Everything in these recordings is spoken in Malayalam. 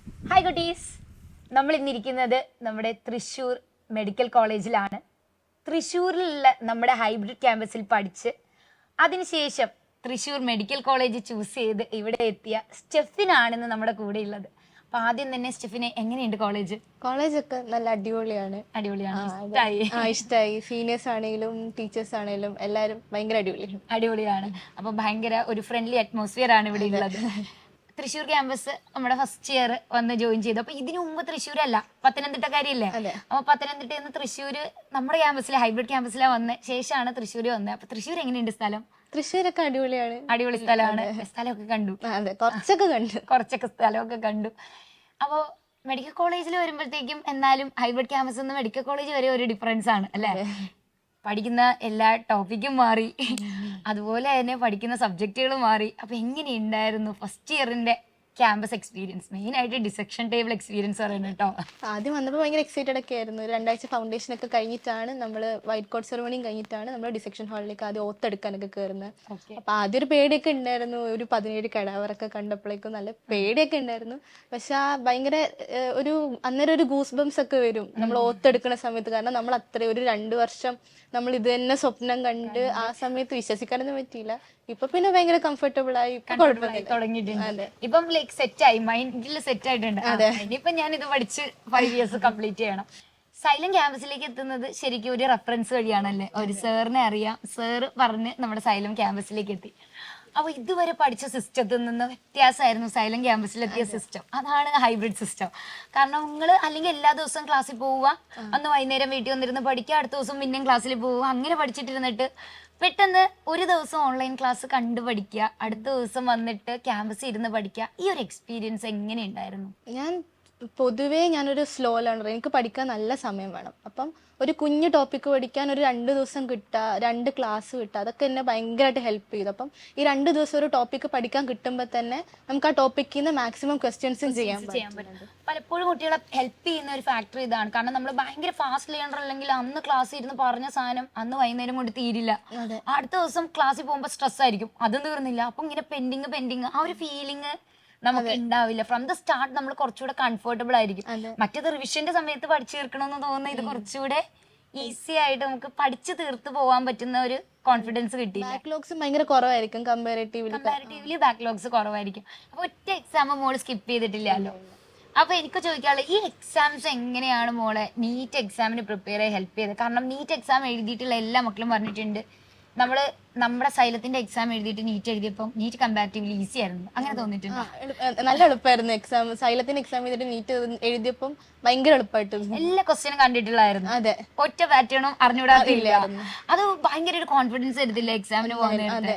ഹായ് കുട്ടീസ്, നമ്മൾ ഇന്നിരിക്കുന്നത് നമ്മുടെ തൃശ്ശൂർ മെഡിക്കൽ കോളേജിലാണ്. തൃശ്ശൂരിലുള്ള നമ്മുടെ ഹൈബ്രിഡ് ക്യാമ്പസിൽ പഠിച്ച് അതിനുശേഷം തൃശ്ശൂർ മെഡിക്കൽ കോളേജ് ചൂസ് ചെയ്ത് ഇവിടെ എത്തിയ സ്റ്റെഫിനാണെന്ന് നമ്മുടെ കൂടെ ഉള്ളത്. അപ്പൊ ആദ്യം തന്നെ സ്റ്റെഫിനെ, എങ്ങനെയുണ്ട് കോളേജ്? കോളേജൊക്കെ നല്ല അടിപൊളിയാണ്. ഇഷ്ടമായി. സീനിയേഴ്സ് ആണെങ്കിലും ടീച്ചേഴ്സ് ആണെങ്കിലും എല്ലാവരും ഭയങ്കര അടിപൊളിയാണ്. അപ്പൊ ഭയങ്കര ഒരു ഫ്രണ്ട്ലി അറ്റ്മോസ്ഫിയർ ആണ് ഇവിടെ ഉള്ളത്. തൃശ്ശൂർ ക്യാമ്പസ് നമ്മുടെ ഫസ്റ്റ് ഇയർ വന്ന് ജോയിൻ ചെയ്തു. അപ്പൊ ഇതിനു മുമ്പ് തൃശ്ശൂരല്ല, പത്തനംതിട്ടക്കാരിയല്ലേ? അപ്പൊ പത്തനംതിട്ടയിൽ നിന്ന് തൃശ്ശൂര് നമ്മുടെ ക്യാമ്പസിലെ ഹൈബ്രിഡ് ക്യാമ്പസിലാണ് വന്ന ശേഷമാണ് തൃശ്ശൂര് വന്നത്. അപ്പൊ തൃശ്ശൂർ എങ്ങനെയുണ്ട് സ്ഥലം? തൃശ്ശൂരൊക്കെ അടിപൊളിയാണ്. അടിപൊളി സ്ഥലമാണ്. സ്ഥലമൊക്കെ കണ്ടു? കുറച്ചൊക്കെ സ്ഥലമൊക്കെ കണ്ടു. അപ്പോ മെഡിക്കൽ കോളേജിൽ വരുമ്പോഴത്തേക്കും എന്നാലും ഹൈബ്രിഡ് ക്യാമ്പസ് നിന്ന് മെഡിക്കൽ കോളേജ് വരെ ഒരു ഡിഫറൻസ് ആണ് അല്ലെ? പഠിക്കുന്ന എല്ലാ ടോപ്പിക്കും മാറി, അതുപോലെ തന്നെ പഠിക്കുന്ന സബ്ജക്റ്റുകൾ മാറി. അപ്പൊ എങ്ങനെയുണ്ടായിരുന്നു ഫസ്റ്റ് ഇയറിന്റെ ക്യാമ്പസ് എക്സ്പീരിയൻസ്? മെയിൻ ആയിട്ട് ഡിസെക്ഷൻ ടേബിൾ എക്സ്പീരിയൻസ് പറയുന്നത് കേട്ടോ. ആദ്യം വന്നപ്പോൾ ഭയങ്കര എക്സൈറ്റഡ് ഒക്കെ ആയിരുന്നു. 2 ആഴ്ച ഫൗണ്ടേഷൻ ഒക്കെ കഴിഞ്ഞിട്ടാണ് നമ്മൾ വൈറ്റ് കോട്ട് സെറമണിയും കഴിഞ്ഞിട്ടാണ് നമ്മൾ ഡിസെക്ഷൻ ഹാളിലേക്ക് ആദ്യം ഓത്തെടുക്കാനൊക്കെ കയറുന്നത്. അപ്പൊ ആദ്യം ഒരു പേടിയൊക്കെ ഉണ്ടായിരുന്നു. ഒരു 17 കടാവറൊക്കെ കണ്ടപ്പോഴേക്കും നല്ല പേടിയൊക്കെ ഉണ്ടായിരുന്നു. പക്ഷെ ആ ഭയങ്കര അന്നേരം ഒരു ഗൂസ് ബംസ് ഒക്കെ വരും നമ്മൾ ഓത്തെടുക്കുന്ന സമയത്ത്. കാരണം നമ്മൾ അത്രയും ഒരു 2 വർഷം നമ്മൾ ഇത് തന്നെ സ്വപ്നം കണ്ട് ആ സമയത്ത് വിശ്വസിക്കാനൊന്നും പറ്റിയില്ല. ഇപ്പൊ പിന്നെ ഭയങ്കര കംഫർട്ടബിൾ ആയി തുടങ്ങിയിട്ടുണ്ട്. ഇപ്പം ലൈക്ക് സെറ്റ് ആയി, മൈൻഡിൽ സെറ്റ് ആയിട്ടുണ്ട്. ഇനിയിപ്പൊ ഞാൻ ഇത് പഠിച്ച് 5 ഇയേഴ്സ് കംപ്ലീറ്റ് ചെയ്യണം. സൈലം ക്യാമ്പസിലേക്ക് എത്തുന്നത് ശരിക്കും ഒരു റെഫറൻസ് വഴിയാണല്ലേ? ഒരു സാറിനെ അറിയാം, സാറ് പറഞ്ഞ് നമ്മുടെ സൈലം ക്യാമ്പസിലേക്ക് എത്തി. അപ്പൊ ഇതുവരെ പഠിച്ച സിസ്റ്റത്തിൽ നിന്ന് വ്യത്യാസമായിരുന്നു സൈലം ക്യാമ്പസിലെത്തിയ സിസ്റ്റം. അതാണ് ഹൈബ്രിഡ് സിസ്റ്റം. കാരണം നിങ്ങൾ അല്ലെങ്കിൽ എല്ലാ ദിവസവും ക്ലാസ്സിൽ പോവുക, അന്ന് വൈകുന്നേരം വീട്ടിൽ വന്നിരുന്ന് പഠിക്കുക, അടുത്ത ദിവസം പിന്നെയും ക്ലാസ്സിൽ പോവുക, അങ്ങനെ പഠിച്ചിട്ടിരുന്നിട്ട് പെട്ടെന്ന് ഒരു ദിവസം ഓൺലൈൻ ക്ലാസ് കണ്ടു പഠിക്കുക, അടുത്ത ദിവസം വന്നിട്ട് ക്യാമ്പസിൽ ഇരുന്ന് പഠിക്കുക. ഈ ഒരു എക്സ്പീരിയൻസ് എങ്ങനെ ഉണ്ടായിരുന്നു? പൊതുവേ ഞാനൊരു സ്ലോ ലേണർ. എനിക്ക് പഠിക്കാൻ നല്ല സമയം വേണം. അപ്പം ഒരു കുഞ്ഞു ടോപ്പിക്ക് പഠിക്കാൻ ഒരു 2 ദിവസം കിട്ടുക, 2 ക്ലാസ് കിട്ടുക, അതൊക്കെ എന്നെ ഭയങ്കരമായിട്ട് ഹെൽപ്പ് ചെയ്തു. അപ്പം ഈ 2 ദിവസം ഒരു ടോപ്പിക്ക് പഠിക്കാൻ കിട്ടുമ്പോൾ തന്നെ നമുക്ക് ആ ടോപ്പിക്കിൽ നിന്ന് മാക്സിമം ക്വസ്റ്റ്യൻസും ചെയ്യാൻ പറ്റും. പലപ്പോഴും കുട്ടികളെ ഹെൽപ്പ് ചെയ്യുന്ന ഒരു ഫാക്ടർ ഇതാണ്. കാരണം നമ്മൾ ഭയങ്കര ഫാസ്റ്റ് ലേണർ അല്ലെങ്കിൽ അന്ന് ക്ലാസ് ഇരുന്ന് പറഞ്ഞ സാധനം അന്ന് വൈകുന്നേരം കൊണ്ട് തീരില്ല. അടുത്ത ദിവസം ക്ലാസ്സിൽ പോകുമ്പോൾ സ്ട്രെസ് ആയിരിക്കും, അതും തീർന്നില്ല. അപ്പൊ ഇങ്ങനെ പെൻഡിങ് ആ ഒരു ഫീലിംഗ് നമുക്ക് ഉണ്ടാവില്ല. ഫ്രം ദ സ്റ്റാർട്ട് നമ്മൾ കുറച്ചുകൂടെ കംഫർട്ടബിൾ ആയിരിക്കും. മറ്റേത് റിവിഷന്റെ സമയത്ത് പഠിച്ചു തീർക്കണമെന്ന് തോന്നുന്ന ഇത് കുറച്ചുകൂടെ ഈസി ആയിട്ട് നമുക്ക് പഠിച്ചു തീർത്ത് പോകാൻ പറ്റുന്ന ഒരു കോൺഫിഡൻസ് കിട്ടി. ബാക്ക്ലോഗ്സ് ഭയങ്കര കുറവായിരിക്കും കമ്പാരിറ്റീവ്ലി ബാക്ക്ലോഗ്സ് കുറവായിരിക്കും. അപ്പൊ ഒറ്റ എക്സാം മോള് സ്കിപ്പ് ചെയ്തിട്ടില്ലല്ലോ. അപ്പൊ എനിക്ക് ചോദിക്കാനുള്ളത്, ഈ എക്സാംസ് എങ്ങനെയാണ് മോളെ നീറ്റ് എക്സാമിന് പ്രിപ്പയർ ചെയ്യാൻ ഹെൽപ്പ് ചെയ്തത്? കാരണം നീറ്റ് എക്സാം എഴുതിയിട്ടുള്ള എല്ലാ മക്കളും പറഞ്ഞിട്ടുണ്ട് നമ്മുടെ സൈലത്തിന്റെ എക്സാം എഴുതിയിട്ട് നീറ്റ് എഴുതിയപ്പോൾ നീറ്റ് കമ്പാരിറ്റീവ്ലി ഈസി ആയിരുന്നു. അങ്ങനെ തോന്നിയിട്ടുണ്ട്? നല്ല എളുപ്പമായിരുന്നു എക്സാം. സൈലത്തിന്റെ എക്സാം എഴുതിയിട്ട് നീറ്റ് എഴുതിയപ്പം ഭയങ്കര എളുപ്പമായിട്ട് എല്ലാ ക്വസ്റ്റ്യനും കണ്ടിട്ടുള്ളായിരുന്നു. അതെ, ഒറ്റ പാറ്റേണും അറിഞ്ഞുകൂടാത്തില്ല. അത് ഭയങ്കര ഒരു കോൺഫിഡൻസ് എടുത്തില്ല എക്സാമിന് പോകുന്നത്.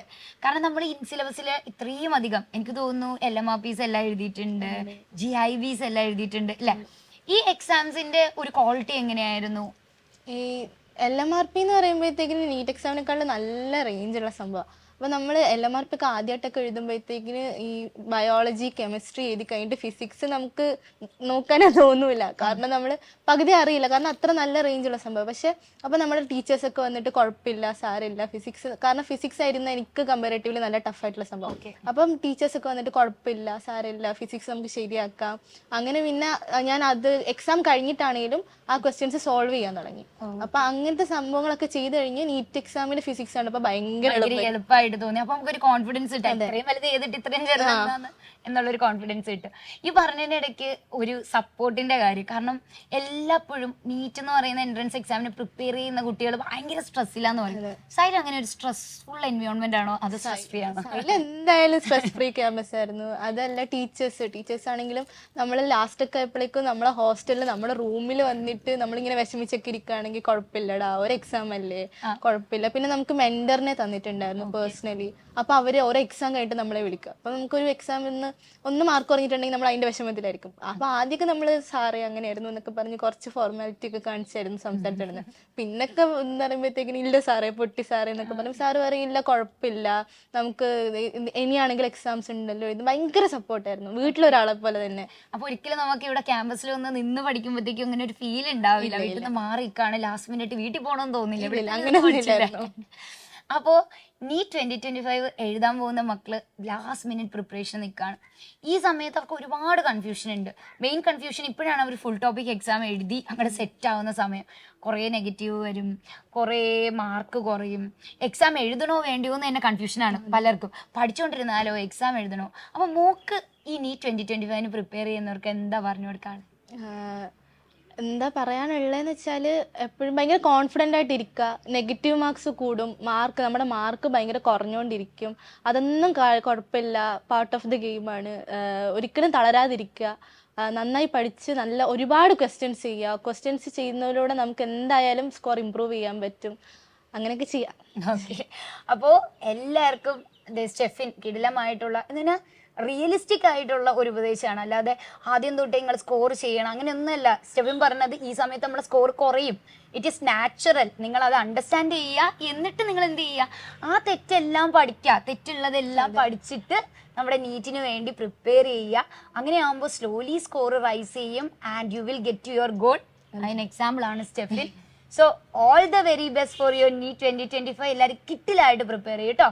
കാരണം നമ്മൾ ഈ സിലബസില് ഇത്രയും അധികം, എനിക്ക് തോന്നുന്നു LMRPs എല്ലാം എഴുതിയിട്ടുണ്ട്, GIVs എല്ലാം എഴുതിയിട്ടുണ്ട് അല്ലെ? ഈ എക്സാംസിന്റെ ഒരു ക്വാളിറ്റി എങ്ങനെയായിരുന്നു? LMRP എന്ന് പറയുമ്പോഴത്തേക്കിന് നീറ്റ് എക്സാമിനെക്കാളും നല്ല റേഞ്ചുള്ള സംഭവം. അപ്പോൾ നമ്മൾ LMRP ഒക്കെ ആദ്യമായിട്ടൊക്കെ എഴുതുമ്പോഴത്തേക്കിന് ഈ ബയോളജി കെമിസ്ട്രി എഴുതി കഴിഞ്ഞിട്ട് ഫിസിക്സ് നമുക്ക് നോക്കാനേ തോന്നൂല. കാരണം നമ്മൾ പകുതി അറിയില്ല, കാരണം അത്ര നല്ല റേഞ്ചുള്ള സംഭവം. പക്ഷെ അപ്പോൾ നമ്മുടെ ടീച്ചേഴ്സൊക്കെ വന്നിട്ട് കുഴപ്പമില്ല, സാരമില്ല ഫിസിക്സ്, കാരണം ഫിസിക്സ് ആയിരുന്നു എനിക്ക് കമ്പാരറ്റീവ്ലി നല്ല ടഫായിട്ടുള്ള സംഭവം. അപ്പം ടീച്ചേഴ്സൊക്കെ വന്നിട്ട് കുഴപ്പമില്ല, സാരമില്ല, ഫിസിക്സ് നമുക്ക് ശരിയാക്കാം. അങ്ങനെ പിന്നെ ഞാൻ അത് എക്സാം കഴിഞ്ഞിട്ടാണെങ്കിലും ആ ക്വസ്റ്റ്യൻസ് സോൾവ് ചെയ്യാൻ തുടങ്ങി. അപ്പൊ അങ്ങനത്തെ സംഭവങ്ങളൊക്കെ ചെയ്ത് കഴിഞ്ഞ് നീറ്റ് എക്സാമിന് ഫിസിക്സ് ആണ് അപ്പൊ ഭയങ്കര എളുപ്പമായിട്ട് തോന്നി. അപ്പൊ നമുക്കൊരു കോൺഫിഡൻസ് കിട്ടും, ഇത്രയും വലുത് ചെയ്തിട്ട് ഇത്രയും ചെറുതാണ് എന്നുള്ളൊരു കോൺഫിഡൻസ് കിട്ടും. ഈ പറഞ്ഞതിന്റെ ഇടയ്ക്ക് ഒരു സപ്പോർട്ടിന്റെ കാര്യം, കാരണം എല്ലാപ്പോഴും നീറ്റ് എന്ന് പറയുന്ന എൻട്രൻസ് എക്സാമിന് പ്രിപ്പയർ ചെയ്യുന്ന കുട്ടികൾ ഭയങ്കര സ്ട്രെസ്സിലാന്ന് പറയുന്നത്. സൈഡ് അങ്ങനെ ഒരു സ്ട്രെസ്ഫുൾ എൻവയോൺമെന്റ് ആണോ അത് സ്ട്രെസ് ഫ്രീ ആണോ? എന്തായാലും സ്ട്രെസ് ഫ്രീ ക്യാമ്പസ് ആയിരുന്നു. അതല്ല ടീച്ചേഴ്സ് ആണെങ്കിലും നമ്മൾ ലാസ്റ്റ് ഒക്കെ ആയപ്പോഴേക്കും നമ്മളെ ഹോസ്റ്റലിൽ നമ്മുടെ റൂമിൽ വന്നിട്ട് നമ്മളിങ്ങനെ വിഷമിച്ചൊക്കെ ഇരിക്കുകയാണെങ്കിൽ കുഴപ്പമില്ലടാ, ഒരു എക്സാം അല്ലേ, കുഴപ്പമില്ല. പിന്നെ നമുക്ക് മെന്ററിനെ തന്നിട്ടുണ്ടായിരുന്നു പേഴ്സണലി. അപ്പൊ അവര് ഓരോ എക്സാം കഴിഞ്ഞിട്ട് നമ്മളെ വിളിക്കുക. അപ്പൊ നമുക്കൊരു എക്സാമിൽ ഒന്ന് മാർക്ക് കുറഞ്ഞിട്ടുണ്ടെങ്കിൽ നമ്മൾ അതിന്റെ വിഷമത്തിലായിരിക്കും. അപ്പൊ ആദ്യമൊക്കെ നമ്മള് സാറേ അങ്ങനെയായിരുന്നു എന്നൊക്കെ പറഞ്ഞ് കുറച്ച് ഫോർമാലിറ്റി ഒക്കെ കാണിച്ചായിരുന്നു സംസാരിച്ചിരുന്നത്. പിന്നൊക്കെ എന്ന് പറയുമ്പോഴത്തേക്കിന് ഇല്ല സാറേ, പൊട്ടി സാറേ എന്നൊക്കെ പറഞ്ഞു. സാറ് പറയില്ല, കുഴപ്പമില്ല, നമുക്ക് ഇനിയാണെങ്കിൽ എക്സാംസ് ഉണ്ടല്ലോ. ഇത് ഭയങ്കര സപ്പോർട്ടായിരുന്നു, വീട്ടിലൊരാളെ പോലെ തന്നെ. അപ്പൊ ഒരിക്കലും നമുക്ക് ഇവിടെ ക്യാമ്പസിൽ ഒന്ന് നിന്ന് പഠിക്കുമ്പോഴത്തേക്കും അങ്ങനെ ഒരു ഫീൽ ഉണ്ടാവില്ല. വീട്ടിൽ നിന്ന് മാറിക്കാണ് ലാസ്റ്റ് മിനിറ്റ് വീട്ടിൽ പോകണമെന്ന് തോന്നില്ല. അങ്ങനെ അപ്പോൾ നീറ്റ് 2025 എഴുതാൻ പോകുന്ന മക്കള് ലാസ്റ്റ് മിനിറ്റ് പ്രിപ്പറേഷൻ നിൽക്കുകയാണ്. ഈ സമയത്ത് അവർക്ക് ഒരുപാട് കൺഫ്യൂഷൻ ഉണ്ട്. മെയിൻ കൺഫ്യൂഷൻ ഇപ്പോഴാണ് അവർ ഫുൾ ടോപ്പിക് എക്സാം എഴുതി അങ്ങോട്ട് സെറ്റ് ആവുന്ന സമയം. കുറേ നെഗറ്റീവ് വരും, കുറേ മാർക്ക് കുറയും, എക്സാം എഴുതണോ വേണ്ടിയോ എന്ന് തന്നെ കൺഫ്യൂഷനാണ് പലർക്കും. പഠിച്ചുകൊണ്ടിരുന്നാലോ എക്സാം എഴുതണോ? അപ്പോൾ മോക്ക് ഈ നീറ്റ് 2025 പ്രിപ്പയർ ചെയ്യുന്നവർക്ക് എന്താ പറഞ്ഞു കൊടുക്കാണ്? എന്താ പറയാനുള്ളതെന്ന് വെച്ചാൽ എപ്പോഴും ഭയങ്കര കോൺഫിഡൻ്റ് ആയിട്ട് ഇരിക്കുക. നെഗറ്റീവ് മാർക്സ് കൂടും, നമ്മുടെ മാർക്ക് ഭയങ്കര കുറഞ്ഞുകൊണ്ടിരിക്കും. അതൊന്നും കുഴപ്പമില്ല, പാർട്ട് ഓഫ് ദി ഗെയിമാണ്. ഒരിക്കലും തളരാതിരിക്കുക, നന്നായി പഠിച്ച് ഒരുപാട് ക്വസ്റ്റ്യൻസ് ചെയ്യുക. ക്വസ്റ്റ്യൻസ് ചെയ്യുന്നതിലൂടെ നമുക്ക് എന്തായാലും സ്കോർ ഇമ്പ്രൂവ് ചെയ്യാൻ പറ്റും. അങ്ങനെയൊക്കെ ചെയ്യാം. ഓക്കെ, അപ്പോൾ എല്ലാവർക്കും സ്റ്റെഫിൻ കിടിലമായിട്ടുള്ള ഇതിന് റിയലിസ്റ്റിക് ആയിട്ടുള്ള ഒരു ഉപദേശമാണ്. അല്ലാതെ ആദ്യം തൊട്ടേ നിങ്ങൾ സ്കോർ ചെയ്യണം അങ്ങനെയൊന്നുമല്ല. സ്റ്റെഫിൻ പറഞ്ഞത് ഈ സമയത്ത് നമ്മുടെ സ്കോർ കുറയും. It is natural. നിങ്ങൾ അത് അണ്ടർസ്റ്റാൻഡ് ചെയ്യുക, എന്നിട്ട് നിങ്ങൾ എന്ത് ചെയ്യുക, ആ തെറ്റെല്ലാം പഠിക്കുക, തെറ്റുള്ളതെല്ലാം പഠിച്ചിട്ട് നമ്മുടെ നീറ്റിന് വേണ്ടി പ്രിപ്പയർ ചെയ്യുക. അങ്ങനെയാകുമ്പോൾ സ്ലോലി സ്കോർ റൈസ് ചെയ്യും and you will get to your goal. അതിന് എക്സാമ്പിൾ ആണ് Steffin. So all the very best for your NEET 2025. എല്ലാവരും കിട്ടിലായിട്ട് പ്രിപ്പയർ ചെയ്യും കേട്ടോ.